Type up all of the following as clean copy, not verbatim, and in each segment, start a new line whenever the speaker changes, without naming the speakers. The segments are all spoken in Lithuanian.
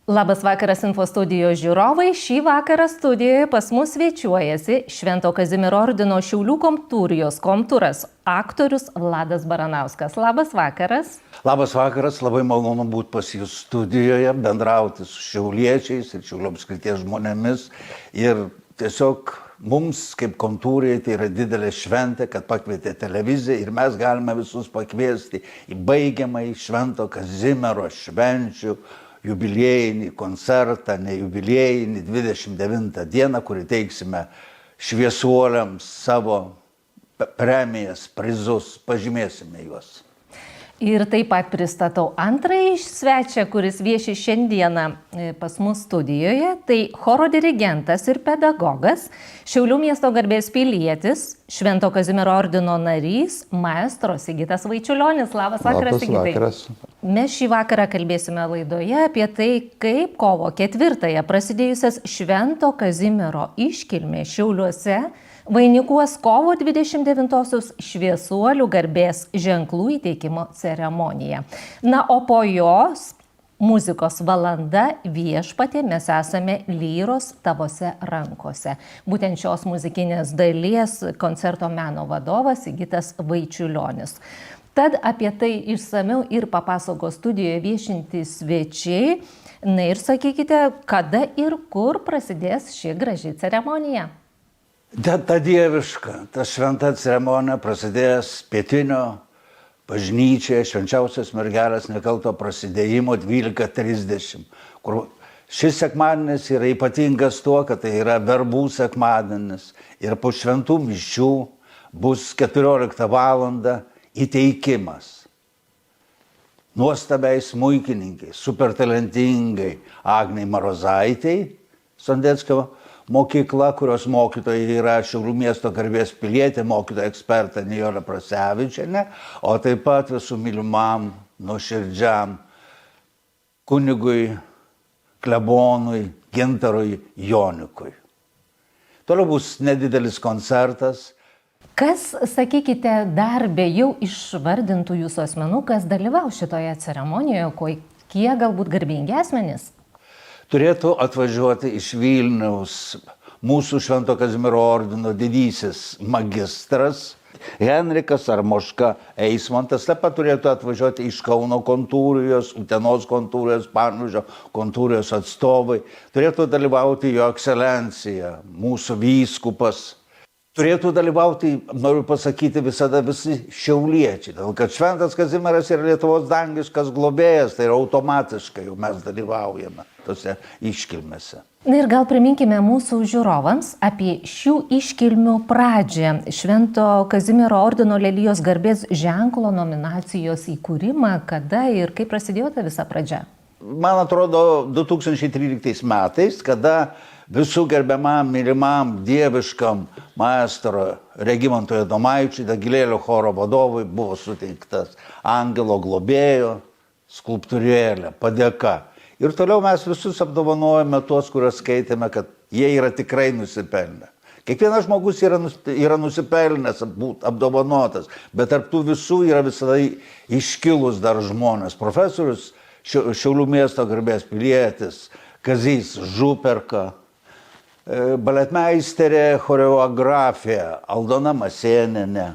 Labas vakaras Info studijos žiūrovai. Šį vakarą studijoje pas mus svečiuojasi Švento Kazimiero ordino Šiaulių komtūrijos komtūras aktorius Vladas Baranauskas. Labas vakaras.
Labas vakaras, labai malonu būti pas jūs studijoje, bendrauti su šiauliečiais ir Šiaulių apskrities žmonėmis. Ir tiesiog mums kaip komtūrijai tai yra didelė šventė, kad pakvietė televiziją ir mes galime visus pakviesti į baigiamąjį Švento Kazimiero švenčių jubiliejinį koncertą, ne jubiliejinį 29 dieną, kurį teiksime šviesuoliams savo premijas, prizus, pažymėsime juos.
Ir taip pat pristatau antrąjį svečią, kuris vieši šiandieną pas mus studijoje. Tai choro dirigentas ir pedagogas, Šiaulių miesto garbės pilietis, Švento Kazimiero ordino narys, maestro Sigitas Vaičiulionis. Labas vakaras, Sigitai.
Labas vakaras.
Mes šį vakarą kalbėsime laidoje apie tai, kaip kovo 4-ąją prasidėjusias Švento Kazimiero iškilmės Šiauliuose vainikuos kovo 29-osios šviesuolių garbės ženklų įteikimo ceremonija. Na, o po jos muzikos valanda Viešpatie, mes esame lyros tavose rankose. Būtent šios muzikinės dalies koncerto meno vadovas Sigitas Vaičiulionis. Tad apie tai išsamiau ir papasakos studijoje viešinti svečiai. Na ir sakykite, kada ir kur prasidės ši graži ceremonija?
Ta dieviška, ta šventa ceremonija prasidės pietinio bažnyčioje švenčiausios mergelės nekalto prasidėjimo 12:30, kur šis sekmadienis yra ypatingas tuo, kad tai yra verbų sekmadienis ir po šventų mišių bus 14 valandą įteikimas nuostabiai smuikininkai, super talentingai Agnei Marozaitei, Sondeckio mokykla, kurios mokytojai yra Šiaulių miesto garbės pilietė, mokytoja ekspertė Nijolė Prasevičienė, o taip pat visų mylimam, nuoširdžiam kunigui, klebonui, Gintarui Jonikui. Toliau bus nedidelis koncertas.
Kas, sakykite, dar be jau išvardintų jūsų asmenų, kas dalyvau šitoje ceremonijoje, kokie galbūt garbingi asmenys?
Turėtų atvažiuoti iš Vilniaus mūsų Švento Kazimiero ordino didysis magistras Henrikas Armoška Eismantas. Taip pat turėtų atvažiuoti iš Kauno kontūrijos, Utenos kontūrijos, Panevėžio kontūrijos atstovai. Turėtų dalyvauti jo ekscelencija, mūsų vyskupas. Turėtų dalyvauti, noriu pasakyti, visada visi šiauliečiai. Dėl kad Šventas Kazimieras yra Lietuvos dangiškas globėjas, tai yra automatiškai jau mes dalyvaujame tose iškilmėse.
Na ir gal priminkime mūsų žiūrovams apie šių iškilmių pradžią, Švento Kazimiero ordino lelijos garbės ženklo nominacijos įkūrimą, kada ir kaip prasidėjo ta visa pradžia.
Man atrodo, 2013 metais, kada visų gerbiamam, mylimam, dieviškam maestro Regimantui Adomaičiui, Dagilėlio choro vadovui buvo suteiktas angelo globėjo skulptūrėlė, padėka. Ir toliau mes visus apdovanojame tuos, kuriuos skaitėme, kad jie yra tikrai nusipelnę. Kiekvienas žmogus yra nusipelnęs būti apdovanotas, bet tarp tų visų yra visada iškilus dar žmonės. Profesorius Šiaulių miesto garbės pilietis Kazys Župerka, baletmeisterė choreografė Aldona Masėnienė.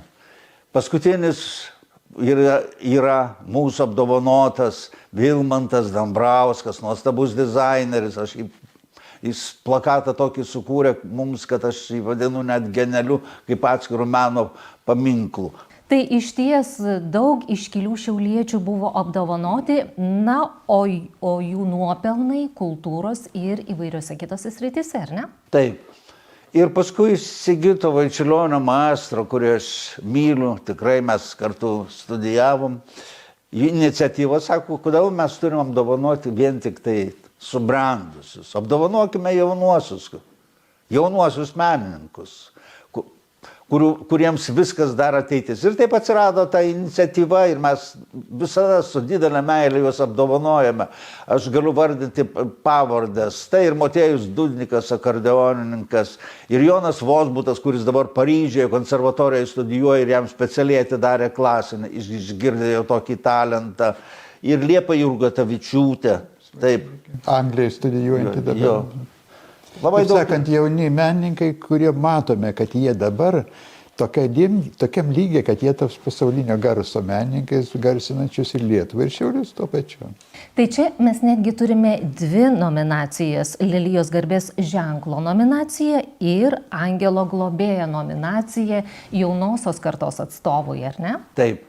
Paskutinis yra mūsų apdovanotas Vilmantas Dambrauskas, nuostabus dizaineris. Jis plakatą tokį sukūrė mums, kad aš jį vadinu net genialiu kaip atskirų meno paminklų.
Tai iš ties daug iškilių šiauliečių buvo apdovanoti, na, o jų nuopelnai kultūros ir įvairiose kitose srityse, ar ne?
Taip. Ir paskui Sigito Vaičiulionio maestro, kurį aš myliu, tikrai mes kartu studijavom, iniciatyva sako, kodėl mes turim apdovanoti vien tik tai subrendusius. Apdovanokime jaunuosius menininkus, kuriems viskas dar ateitis. Ir taip atsirado ta iniciatyva ir mes visada su didelė meilė juos apdovanojame. Aš galiu vardinti pavardės. Tai ir Motiejus Dudnikas, akordeonininkas, ir Jonas Vozbutas, kuris dabar Paryžiuje konservatorijoje studijuoja ir jam specialiai atidarė klasinę, išgirdė jo tokį talentą. Ir Liepa Jurgatavičiūtė, Taip.
Anglijai studijuojantį dabar.
Jo. Labai
Taip
daug.
sakant, jauni menininkai, kurie matome, kad jie dabar tokiam lygiai, kad jie taps pasaulinio garso menininkais, garsinančius ir Lietuvą, ir Šiaulius tuo pačiu.
Tai čia mes netgi turime dvi nominacijas - Lelijos garbės ženklo nominacija ir Angelo globėjo nominacija jaunosios kartos atstovui, ar ne?
Taip.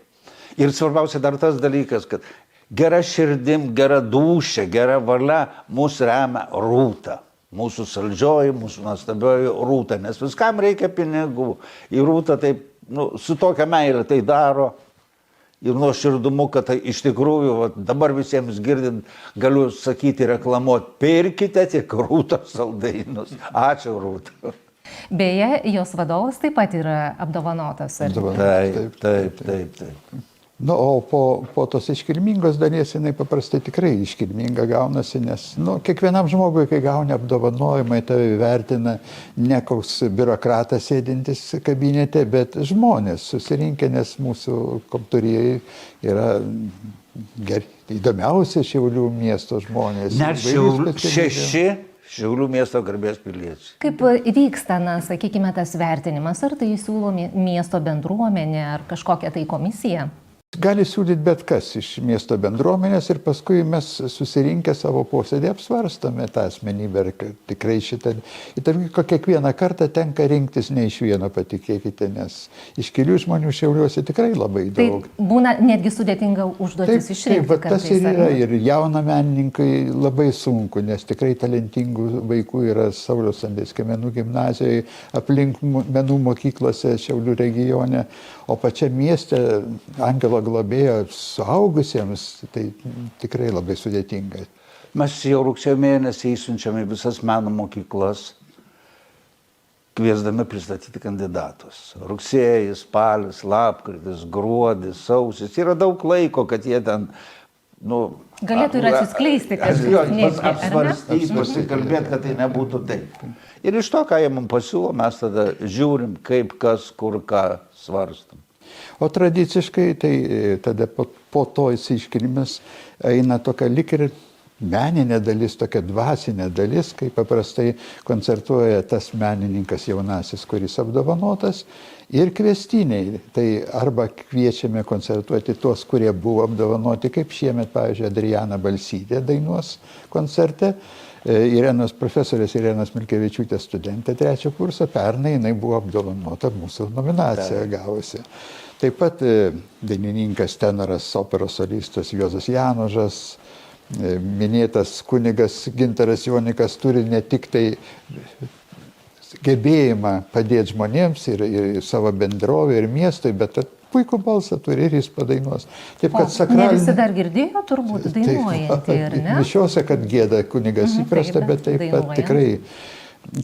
Ir svarbiausia dar tas dalykas, kad gera širdim, gera dūšia, gera valia mūsų remia Rūta. Mūsų saldžioji, mūsų nuostabioji Rūta, nes viskam reikia pinigų. Ir Rūta taip, su tokia meilė tai daro ir nuo širdumu, kad tai iš tikrųjų, dabar visiems girdint, galiu sakyti, reklamuoti, pirkite tik Rūtos saldainius. Ačiū Rūta.
Beje, jos vadovas taip pat yra apdovanotas. Ar?
Taip.
Nu, o po tos iškilmingos dalies jinai paprastai tikrai iškilminga gaunasi, nes kiekvienam žmogui, kai gauni apdovanojimą, tave vertina ne koks biurokratas sėdintis kabinete, bet žmonės susirinkę, nes mūsų komturėjai yra įdomiausi Šiaulių miesto žmonės.
Net Šiaulių miesto garbės piliečiai.
Kaip vyksta, sakykime, tas vertinimas? Ar tai siūlo miesto bendruomenė ar kažkokia tai komisija?
Gali siūlyti bet kas iš miesto bendruomenės ir paskui mes susirinkę savo posėdį apsvarstame tą asmenybę. Ir tikrai šitą, kiekvieną kartą tenka rinktis ne iš vieno, patikėkite, nes iškilių žmonių Šiauliuose tikrai labai daug.
Tai būna netgi sudėtinga užduotis išrinkti.
Taip, tas ir yra. Ir jauna menininkai labai sunku, nes tikrai talentingų vaikų yra Sauliaus Sondeckio menų gimnazijoje, aplink menų mokyklose Šiaulių regione, o pačia mieste Angelo globėjo suaugusiems, tai tikrai labai sudėtinga.
Mes jau rugsėjo mėnesį įsiunčiame visas meno mokyklas, kviesdami pristatyti kandidatus. Rugsėjis, spalis, lapkritis, gruodis, sausis. Yra daug laiko, kad jie ten
galėtų ir atsiskleisti, kad
apsvarstyti, pasikalbėti, kad tai nebūtų taip. Ir iš to, ką jie mums pasiūlo, mes tada žiūrim, kaip, kas, kur, ką svarstam.
O tradiciškai, tai tada po to iškilimas eina tokia lik ir meninė dalis, tokia dvasinė dalis, kai paprastai koncertuoja tas menininkas jaunasis, kuris apdovanotas, ir kviestiniai. Tai arba kviečiame koncertuoti tuos, kurie buvo apdovanoti, kaip šiemet, pavyzdžiui, Adriana Balsytė dainuos koncerte. Profesorės Irenos Milkevičiūtės studentė 3 kurso, pernai jinai buvo apdovanota, mūsų nominaciją gavusi. Taip pat dainininkas, tenoras, operos solistas Juozas Janožas, minėtas kunigas Gintaras Jonikas turi ne tik tai gebėjimą padėti žmonėms ir savo bendrovė ir miestui, bet puikų balsą turi ir jis padainuos. Taip, kad
ne visi dar girdėjo turbūt dainuojantį, ar ne?
Mišiuose, kad gieda kunigas įprasta, bet taip pat tikrai.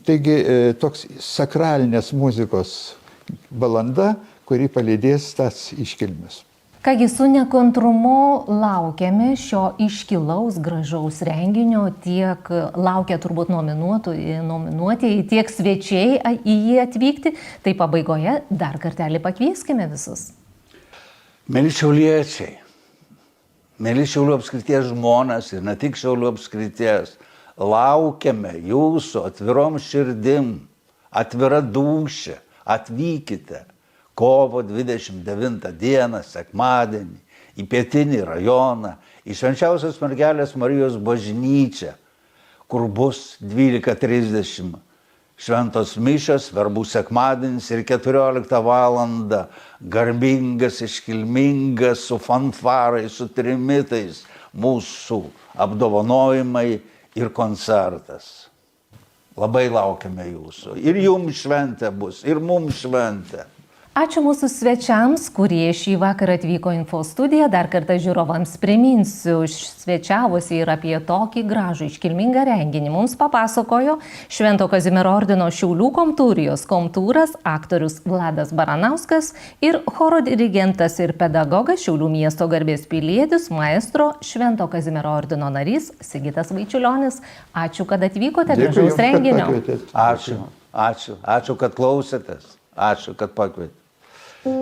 Taigi toks sakralinės muzikos valanda, kuri palydės tas iškilmes.
Kągi, su nekantrumu laukiame šio iškilaus, gražaus renginio, tiek laukia turbūt nominuotieji, tiek svečiai į jį atvykti. Tai pabaigoje dar kartelį pakvieskime visus.
Mėly šiauliečiai, mėly Šiaulių apskrities žmonės ir ne tik Šiaulių apskrities, laukiame jūsų atvirom širdim, atvira dūšia, atvykite. Kovo 29 dieną, sekmadienį, į pietinį rajoną, į Švenčiausios Mergelės Marijos bažnyčią, kur bus 12:30 šventos mišios, verbų sekmadienis ir 14 valandą garbingas, iškilmingas, su fanfarais, su trimitais mūsų apdovanojimai ir koncertas. Labai laukiame jūsų. Ir jums šventė bus, ir mums šventė.
Ačiū mūsų svečiams, kurie šį vakarą atvyko į Info studiją. Dar kartą žiūrovams priminsiu, svečiavosi ir apie tokį gražų iškilmingą renginį. Mums papasakojo Švento Kazimiero ordino Šiaulių komtūrijos komtūras, aktorius Vladas Baranauskas ir choro dirigentas ir pedagogas Šiaulių miesto garbės pilietis, maestro Švento Kazimiero ordino narys Sigitas Vaičiulionis. Ačiū, kad atvykote, gražaus renginio.
Ačiū, kad klausėtės. Ačiū, kad pakvietėte.